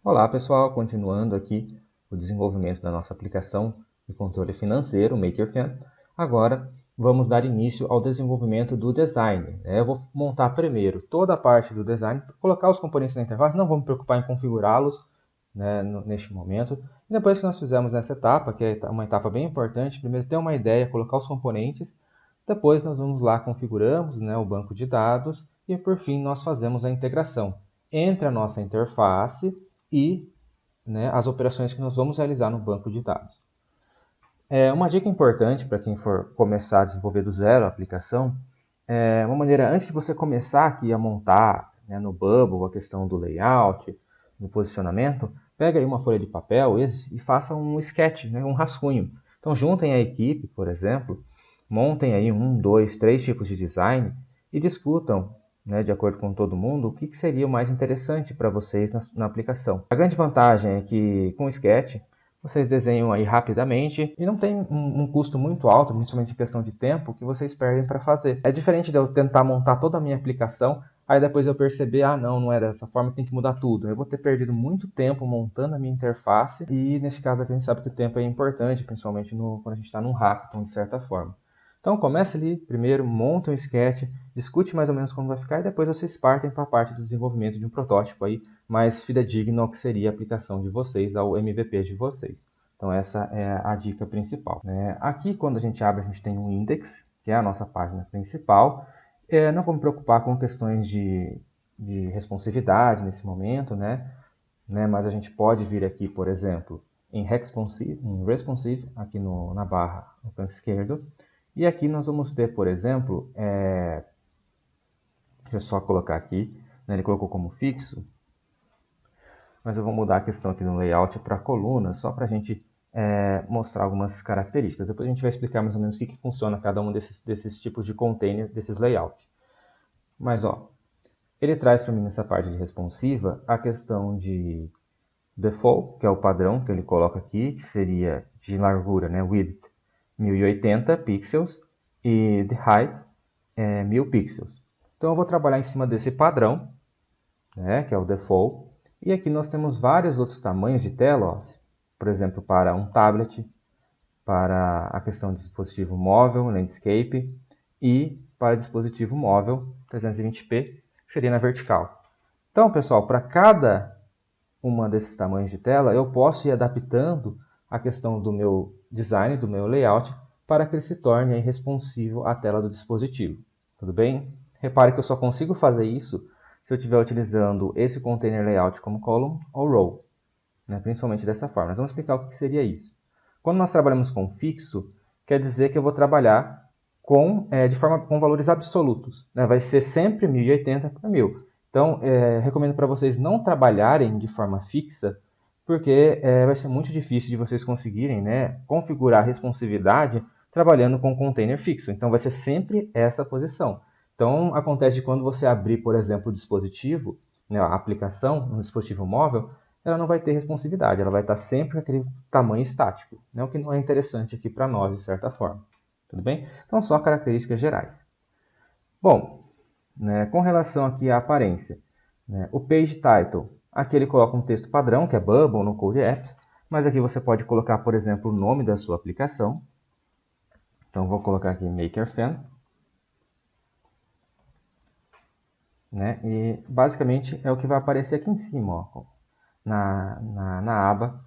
Olá pessoal, continuando aqui o desenvolvimento da nossa aplicação de controle financeiro, MakerFan. Agora vamos dar início ao desenvolvimento do design. Eu vou montar primeiro toda a parte do design, colocar os componentes na interface, não vou me preocupar em configurá-los, né, neste momento. E depois que nós fizermos essa etapa, que é uma etapa bem importante, primeiro ter uma ideia, colocar os componentes, depois nós vamos lá, configuramos, né, o banco de dados e por fim nós fazemos a integração entre a nossa interface e, né, as operações que nós vamos realizar no banco de dados. Uma dica importante para quem for começar a desenvolver do zero a aplicação, uma maneira, antes de você começar aqui a montar, né, no Bubble a questão do layout, do posicionamento, pega aí uma folha de papel e faça um sketch, né, um rascunho. Então juntem a equipe, por exemplo, montem aí 2, 3 tipos de design e discutam, né, de acordo com todo mundo, o que seria o mais interessante para vocês na aplicação. A grande vantagem é que com o sketch vocês desenham aí rapidamente e não tem um custo muito alto, principalmente em questão de tempo, que vocês perdem para fazer. É diferente de eu tentar montar toda a minha aplicação, aí depois eu perceber, não é dessa forma, tem que mudar tudo. Eu vou ter perdido muito tempo montando a minha interface e nesse caso aqui a gente sabe que o tempo é importante, principalmente quando a gente está num hackathon de certa forma. Então comece ali, primeiro monta um sketch, discute mais ou menos como vai ficar e depois vocês partem para a parte do desenvolvimento de um protótipo aí mais fidedigno ao que seria a aplicação de vocês, ao MVP de vocês. Então essa é a dica principal. Aqui quando a gente abre, a gente tem um index, que é a nossa página principal. Não vou me preocupar com questões de responsividade nesse momento, mas a gente pode vir aqui, por exemplo, em responsive aqui na barra no canto esquerdo. E aqui nós vamos ter, por exemplo, deixa eu só colocar aqui, ele colocou como fixo, mas eu vou mudar a questão aqui do layout para coluna, só para a gente mostrar algumas características. Depois a gente vai explicar mais ou menos o que funciona cada um desses tipos de container, desses layouts. Mas, ele traz para mim nessa parte de responsiva a questão de default, que é o padrão que ele coloca aqui, que seria de largura, width, 1080 pixels, e de height, 1000 pixels. Então eu vou trabalhar em cima desse padrão, que é o default, e aqui nós temos vários outros tamanhos de tela, por exemplo, para um tablet, para a questão de dispositivo móvel, landscape, e para dispositivo móvel 320p, que seria na vertical. Então, pessoal, para cada uma desses tamanhos de tela, eu posso ir adaptando a questão do meu design, do meu layout, para que ele se torne aí responsivo à tela do dispositivo. Tudo bem? Repare que eu só consigo fazer isso se eu estiver utilizando esse container layout como column ou row, principalmente dessa forma. Nós vamos explicar o que seria isso. Quando nós trabalhamos com fixo, quer dizer que eu vou trabalhar com valores absolutos. Vai ser sempre 1080 por 1000. Então, recomendo para vocês não trabalharem de forma fixa, porque vai ser muito difícil de vocês conseguirem configurar a responsividade trabalhando com container fixo. Então, vai ser sempre essa posição. Então, acontece de quando você abrir, por exemplo, o dispositivo, a aplicação no dispositivo móvel, ela não vai ter responsividade, ela vai estar sempre naquele tamanho estático, o que não é interessante aqui para nós, de certa forma. Tudo bem? Então, só características gerais. Bom, com relação aqui à aparência, o Page Title, aqui ele coloca um texto padrão, que é Bubble no Code Apps, mas aqui você pode colocar, por exemplo, o nome da sua aplicação. Então, vou colocar aqui MakerFan. E basicamente é o que vai aparecer aqui em cima, na aba,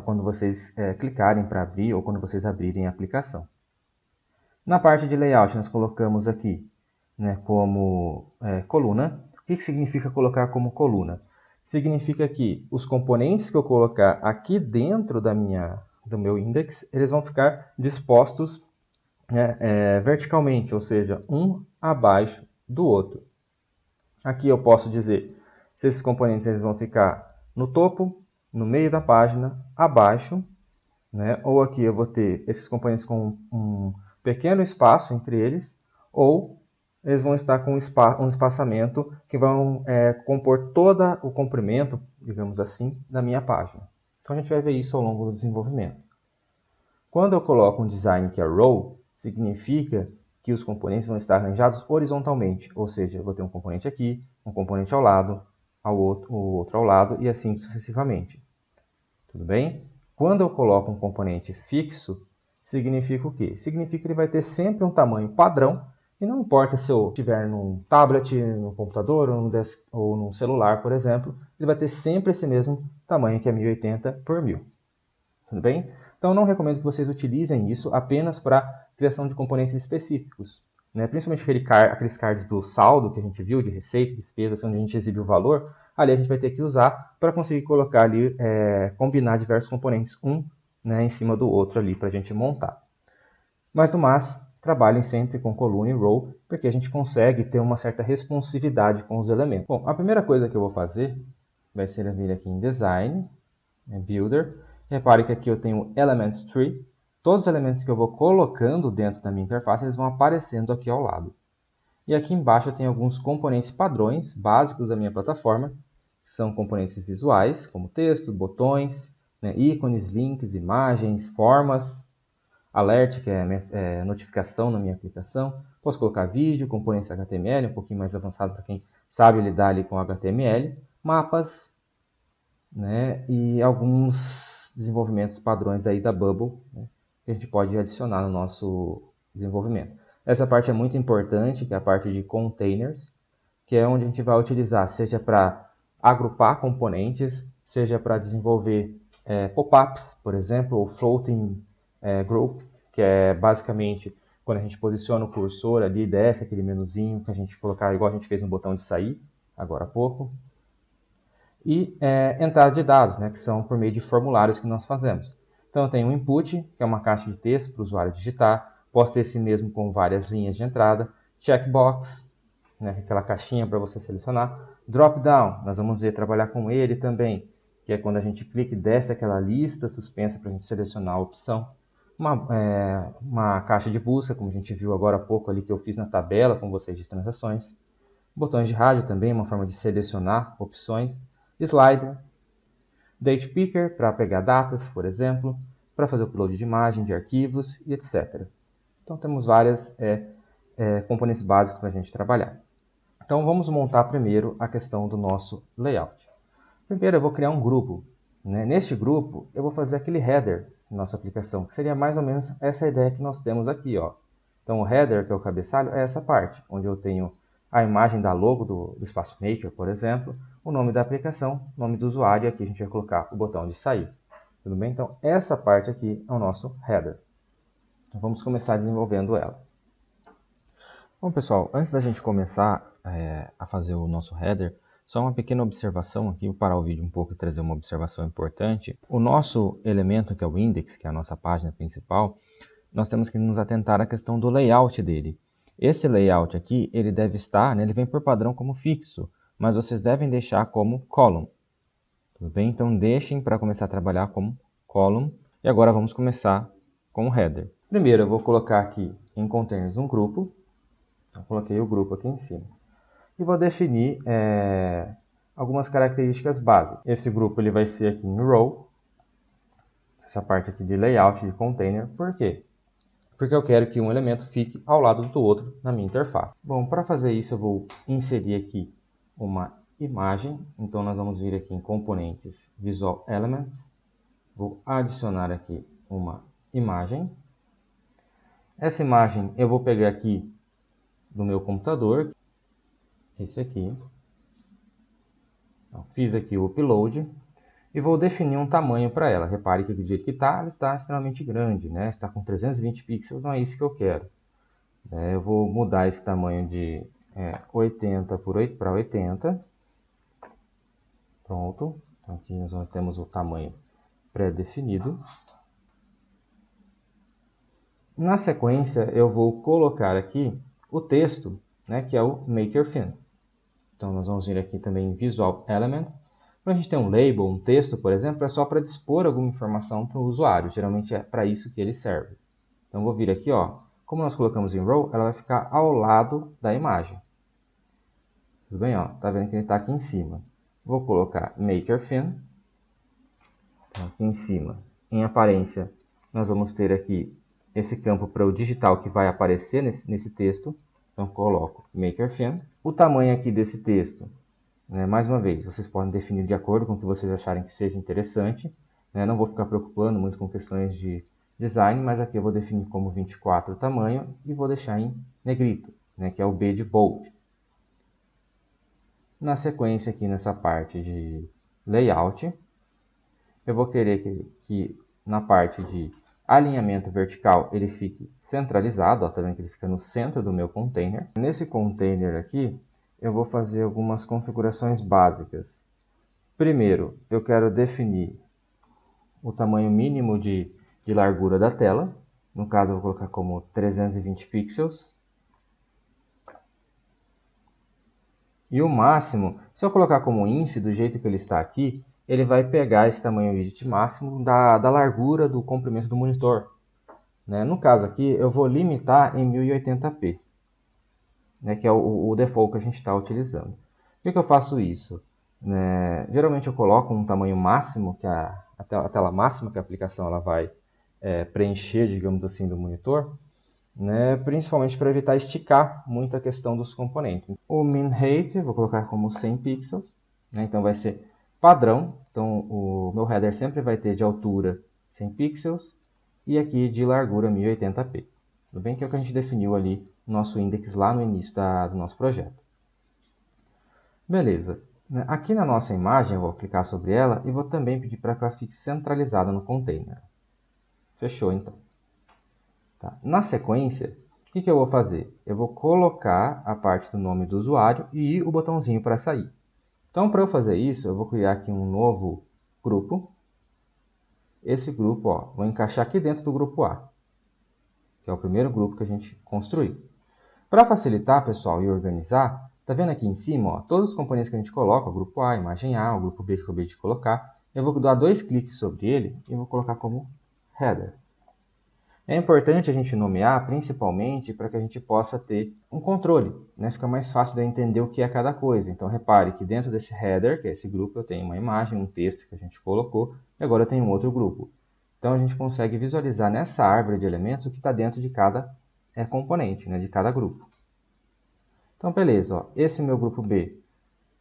quando vocês clicarem para abrir ou quando vocês abrirem a aplicação. Na parte de layout, nós colocamos aqui como coluna. O que significa colocar como coluna? Significa que os componentes que eu colocar aqui dentro do meu index, eles vão ficar dispostos verticalmente, ou seja, um abaixo do outro. Aqui eu posso dizer se esses componentes eles vão ficar no topo, no meio da página, abaixo, ou aqui eu vou ter esses componentes com um pequeno espaço entre eles, ou eles vão estar com um espaçamento que vão compor todo o comprimento, digamos assim, da minha página. Então a gente vai ver isso ao longo do desenvolvimento. Quando eu coloco um design que é row, significa que os componentes vão estar arranjados horizontalmente, ou seja, eu vou ter um componente aqui, um componente ao lado, o outro ao lado e assim sucessivamente. Tudo bem? Quando eu coloco um componente fixo, significa o quê? Significa que ele vai ter sempre um tamanho padrão e não importa se eu estiver num tablet, num computador ou num celular, por exemplo, ele vai ter sempre esse mesmo tamanho que é 1080 por 1000. Tudo bem? Então, eu não recomendo que vocês utilizem isso apenas para criação de componentes específicos. Né? Principalmente aqueles cards do saldo que a gente viu, de receita, despesas, onde a gente exibe o valor, ali a gente vai ter que usar para conseguir colocar ali, combinar diversos componentes, né, em cima do outro ali para a gente montar. Mas no mais, trabalhem sempre com coluna e row, porque a gente consegue ter uma certa responsividade com os elementos. Bom, a primeira coisa que eu vou fazer vai ser vir aqui em Design, Builder. Repare que aqui eu tenho Elements Tree. Todos os elementos que eu vou colocando dentro da minha interface, eles vão aparecendo aqui ao lado. E aqui embaixo eu tenho alguns componentes padrões básicos da minha plataforma, que são componentes visuais, como texto, botões, né, ícones, links, imagens, formas, alert, que é notificação na minha aplicação. Posso colocar vídeo, componentes HTML, um pouquinho mais avançado para quem sabe lidar ali com HTML, mapas, né, e alguns desenvolvimentos padrões aí da Bubble, né, que a gente pode adicionar no nosso desenvolvimento. Essa parte é muito importante, que é a parte de containers, que é onde a gente vai utilizar, seja para agrupar componentes, seja para desenvolver pop-ups, por exemplo, ou floating group, que é basicamente quando a gente posiciona o cursor ali, desce aquele menuzinho que a gente colocar, igual a gente fez no botão de sair, agora há pouco. E entrada de dados, né, que são por meio de formulários que nós fazemos. Então eu tenho um input, que é uma caixa de texto para o usuário digitar, posso ter esse mesmo com várias linhas de entrada, checkbox, né, aquela caixinha para você selecionar, drop-down, nós vamos trabalhar com ele também, que é quando a gente clica e desce aquela lista suspensa para a gente selecionar a opção, uma caixa de busca, como a gente viu agora há pouco ali que eu fiz na tabela com vocês de transações, botões de rádio também, uma forma de selecionar opções, slider, date picker para pegar datas, por exemplo, para fazer o upload de imagem, de arquivos e etc. Então temos várias componentes básicos para a gente trabalhar. Então vamos montar primeiro a questão do nosso layout. Primeiro eu vou criar um grupo. Né? Neste grupo eu vou fazer aquele header da nossa aplicação, que seria mais ou menos essa ideia que nós temos aqui. Ó. Então o header, que é o cabeçalho, é essa parte, onde eu tenho a imagem da logo do Espaço Maker, por exemplo, o nome da aplicação, o nome do usuário, e aqui a gente vai colocar o botão de sair. Tudo bem? Então essa parte aqui é o nosso header. Então, vamos começar desenvolvendo ela. Bom, pessoal, antes da gente começar a fazer o nosso header, só uma pequena observação aqui, vou parar o vídeo um pouco e trazer uma observação importante. O nosso elemento, que é o index, que é a nossa página principal, nós temos que nos atentar à questão do layout dele. Esse layout aqui, ele deve estar, né, ele vem por padrão como fixo, mas vocês devem deixar como column. Tudo bem? Então deixem para começar a trabalhar como column. E agora vamos começar com o header. Primeiro eu vou colocar aqui em containers um grupo. Eu coloquei o grupo aqui em cima. E vou definir algumas características básicas. Esse grupo ele vai ser aqui em row. Essa parte aqui de layout de container. Por quê? Porque eu quero que um elemento fique ao lado do outro na minha interface. Bom, para fazer isso eu vou inserir aqui uma imagem. Então nós vamos vir aqui em componentes Visual Elements. Vou adicionar aqui uma imagem. Essa imagem eu vou pegar aqui do meu computador, esse aqui. Então, fiz aqui o upload e vou definir um tamanho para ela. Repare que do jeito que está, ela está extremamente grande, né? Está com 320 pixels, não é isso que eu quero. Eu vou mudar esse tamanho de 80 para 80. Pronto. Então, aqui nós temos o tamanho pré-definido. Na sequência, eu vou colocar aqui o texto, né, que é o Maker Theme. Então, nós vamos vir aqui também em Visual Elements. Quando a gente tem um label, um texto, por exemplo, é só para dispor alguma informação para o usuário. Geralmente é para isso que ele serve. Então, vou vir aqui, ó. Como nós colocamos em row, ela vai ficar ao lado da imagem. Tudo bem? Ó, tá vendo que ele está aqui em cima. Vou colocar Maker Theme. Então, aqui em cima, em aparência, nós vamos ter aqui esse campo para o digital que vai aparecer nesse texto. Então, coloco Maker Theme. O tamanho aqui desse texto né? Mais uma vez, vocês podem definir de acordo com o que vocês acharem que seja interessante, né? Não vou ficar preocupando muito com questões de design, mas aqui eu vou definir como 24 o tamanho e vou deixar em negrito, né? Que é o B de bold. Na sequência aqui nessa parte de layout, eu vou querer que na parte de alinhamento vertical ele fique centralizado, ó, tá vendo que ele fica no centro do meu container. Nesse container aqui, eu vou fazer algumas configurações básicas. Primeiro, eu quero definir o tamanho mínimo de largura da tela. No caso, eu vou colocar como 320 pixels. E o máximo, se eu colocar como inf, do jeito que ele está aqui, ele vai pegar esse tamanho widget máximo da largura do comprimento do monitor. Né? No caso aqui, eu vou limitar em 1080p, né? Que é o default que a gente está utilizando. Por que eu faço isso? Geralmente eu coloco um tamanho máximo, que a tela máxima que a aplicação ela vai preencher, digamos assim, do monitor, né, principalmente para evitar esticar muito a questão dos componentes. O min height, vou colocar como 100 pixels, né, então vai ser padrão, então o meu header sempre vai ter de altura 100 pixels e aqui de largura 1080p. Tudo bem que é o que a gente definiu ali no nosso index lá no início do nosso projeto. Beleza, aqui na nossa imagem eu vou clicar sobre ela e vou também pedir para que ela fique centralizada no container. Fechou então. Tá. Na sequência, o que eu vou fazer? Eu vou colocar a parte do nome do usuário e o botãozinho para sair. Então, para eu fazer isso, eu vou criar aqui um novo grupo. Esse grupo, ó, vou encaixar aqui dentro do grupo A, que é o primeiro grupo que a gente construiu. Para facilitar, pessoal, e organizar, tá vendo aqui em cima, ó, todos os componentes que a gente coloca, o grupo A, a imagem A, o grupo B que eu acabei de colocar, eu vou dar 2 cliques sobre ele e vou colocar como header. É importante a gente nomear, principalmente, para que a gente possa ter um controle, né? Fica mais fácil de entender o que é cada coisa. Então, repare que dentro desse header, que é esse grupo, eu tenho uma imagem, um texto que a gente colocou, e agora eu tenho um outro grupo. Então, a gente consegue visualizar nessa árvore de elementos o que está dentro de cada componente, né? De cada grupo. Então, beleza. Ó, esse meu grupo B,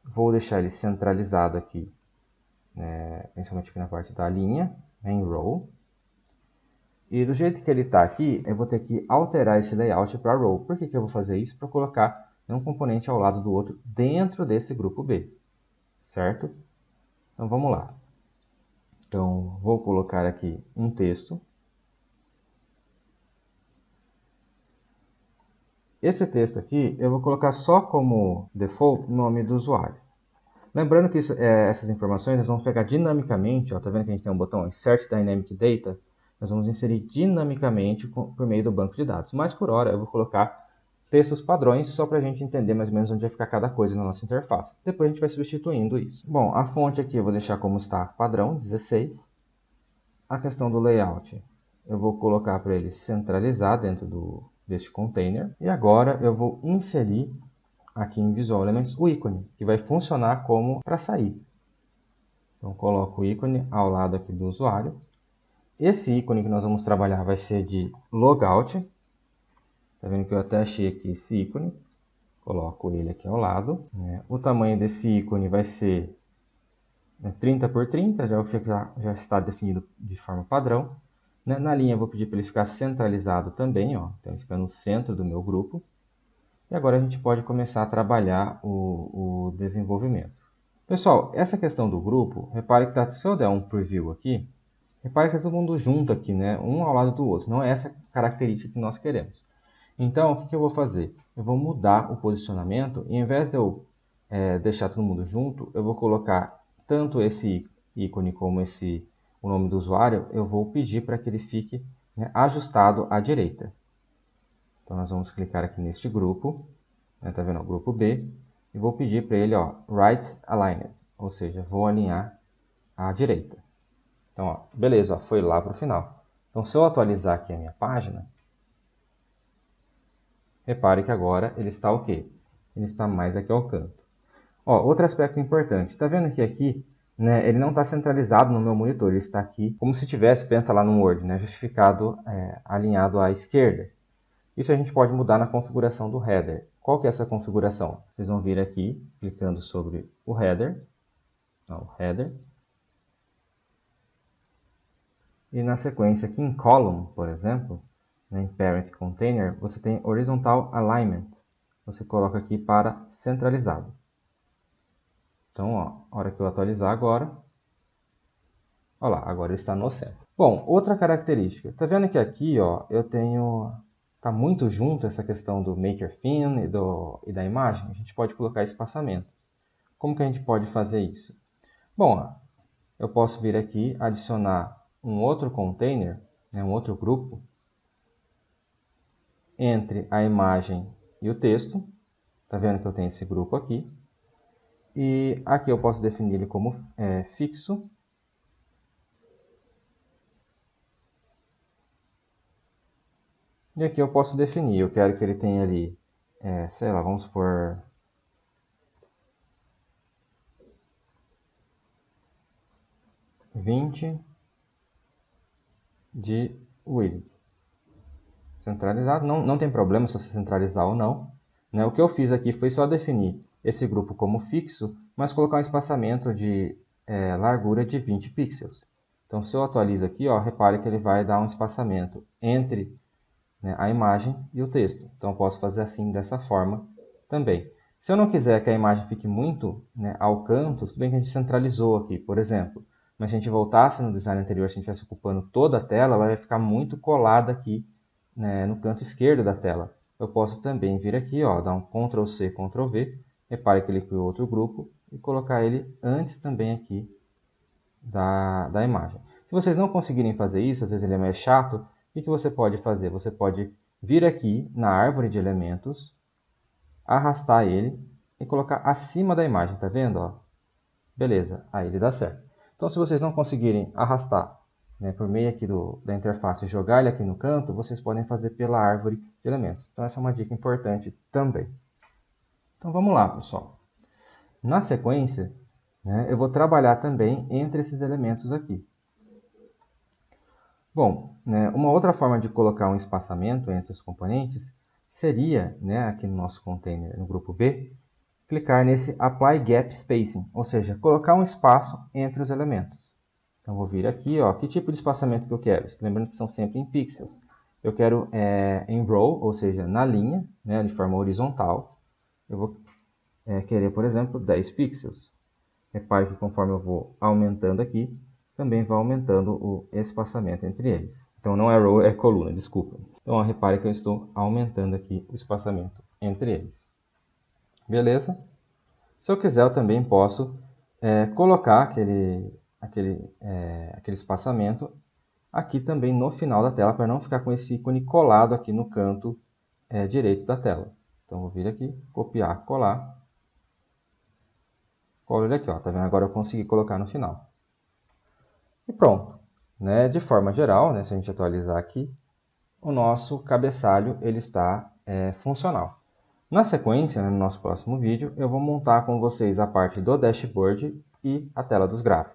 vou deixar ele centralizado aqui, principalmente aqui na parte da linha, em row. E do jeito que ele está aqui, eu vou ter que alterar esse layout para row. Por que eu vou fazer isso? Para colocar um componente ao lado do outro dentro desse grupo B, certo? Então vamos lá. Então vou colocar aqui um texto. Esse texto aqui eu vou colocar só como default o nome do usuário. Lembrando que essas informações nós vamos pegar dinamicamente, ó, tá vendo que a gente tem um botão Insert Dynamic Data? Nós vamos inserir dinamicamente por meio do banco de dados. Mas por hora eu vou colocar textos padrões só para a gente entender mais ou menos onde vai ficar cada coisa na nossa interface. Depois a gente vai substituindo isso. Bom, a fonte aqui eu vou deixar como está padrão, 16. A questão do layout eu vou colocar para ele centralizar dentro deste container. E agora eu vou inserir aqui em Visual Elements o ícone, que vai funcionar como para sair. Então coloco o ícone ao lado aqui do usuário. Esse ícone que nós vamos trabalhar vai ser de logout. Tá vendo que eu até achei aqui esse ícone. Coloco ele aqui ao lado. O tamanho desse ícone vai ser 30 por 30, já está definido de forma padrão. Na linha eu vou pedir para ele ficar centralizado também, ó. Então ele fica no centro do meu grupo. E agora a gente pode começar a trabalhar o desenvolvimento. Pessoal, essa questão do grupo, repare que se eu der um preview aqui, repare que está todo mundo junto aqui, né? Um ao lado do outro. Não é essa característica que nós queremos. Então, o que eu vou fazer? Eu vou mudar o posicionamento e, ao invés de eu deixar todo mundo junto, eu vou colocar tanto esse ícone como o nome do usuário, eu vou pedir para que ele fique ajustado à direita. Então, nós vamos clicar aqui neste grupo, tá vendo? O grupo B, e vou pedir para ele, ó, Right Aligned, ou seja, vou alinhar à direita. Então, ó, beleza, ó, foi lá para o final. Então, se eu atualizar aqui a minha página, repare que agora ele está o quê? Ele está mais aqui ao canto. Ó, outro aspecto importante, está vendo que aqui, né, ele não está centralizado no meu monitor, ele está aqui como se tivesse, pensa lá no Word, né, justificado, alinhado à esquerda. Isso a gente pode mudar na configuração do header. Qual que é essa configuração? Vocês vão vir aqui, clicando sobre o header, e na sequência aqui em column, por exemplo, em parent container, você tem horizontal alignment. Você coloca aqui para centralizado. Então, ó, a hora que eu atualizar agora, olha lá, agora ele está no centro. Bom, outra característica. Tá vendo que aqui, ó, eu tenho... Tá muito junto essa questão do maker theme e da imagem. A gente pode colocar espaçamento. Como que a gente pode fazer isso? Bom, ó, eu posso vir aqui, adicionar um outro container, né, um outro grupo, entre a imagem e o texto. Tá vendo que eu tenho esse grupo aqui. E aqui eu posso definir ele como fixo. E aqui eu posso definir, eu quero que ele tenha ali, sei lá, vamos por 20 de width. Centralizado, não tem problema se você centralizar ou não. Né? O que eu fiz aqui foi só definir esse grupo como fixo, mas colocar um espaçamento de largura de 20 pixels. Então, se eu atualizo aqui, ó, repare que ele vai dar um espaçamento entre, né, a imagem e o texto. Então, eu posso fazer assim, dessa forma também. Se eu não quiser que a imagem fique muito, né, ao canto, tudo bem que a gente centralizou aqui, por exemplo. Mas se a gente voltasse no design anterior, se a gente estivesse ocupando toda a tela, ela vai ficar muito colada aqui, né, no canto esquerdo da tela. Eu posso também vir aqui, ó, dar um Ctrl C, Ctrl V. Repare que ele criou outro grupo e colocar ele antes também aqui da imagem. Se vocês não conseguirem fazer isso, às vezes ele é mais chato, o que você pode fazer? Você pode vir aqui na árvore de elementos, arrastar ele e colocar acima da imagem, tá vendo? Ó? Beleza, aí ele dá certo. Então, se vocês não conseguirem arrastar, né, por meio aqui da interface e jogar ele aqui no canto, vocês podem fazer pela árvore de elementos. Então, essa é uma dica importante também. Então, vamos lá, pessoal. Na sequência, né, eu vou trabalhar também entre esses elementos aqui. Bom, né, uma outra forma de colocar um espaçamento entre os componentes seria, né, aqui no nosso container, no grupo B, clicar nesse Apply Gap Spacing, ou seja, colocar um espaço entre os elementos. Então, vou vir aqui, ó, que tipo de espaçamento que eu quero? Lembrando que são sempre em pixels. Eu quero em row, ou seja, na linha, né, de forma horizontal. Eu vou querer, por exemplo, 10 pixels. Repare que conforme eu vou aumentando aqui, também vai aumentando o espaçamento entre eles. Então, não é row, é coluna, desculpa. Então, ó, repare que eu estou aumentando aqui o espaçamento entre eles. Beleza? Se eu quiser, eu também posso colocar aquele espaçamento aqui também no final da tela, para não ficar com esse ícone colado aqui no canto direito da tela. Então, vou vir aqui, copiar, colar. Colo ele aqui, ó, tá vendo? Agora eu consegui colocar no final. E pronto. Né? De forma geral, né, se a gente atualizar aqui, o nosso cabeçalho ele está funcional. Na sequência, né, no nosso próximo vídeo, eu vou montar com vocês a parte do dashboard e a tela dos gráficos.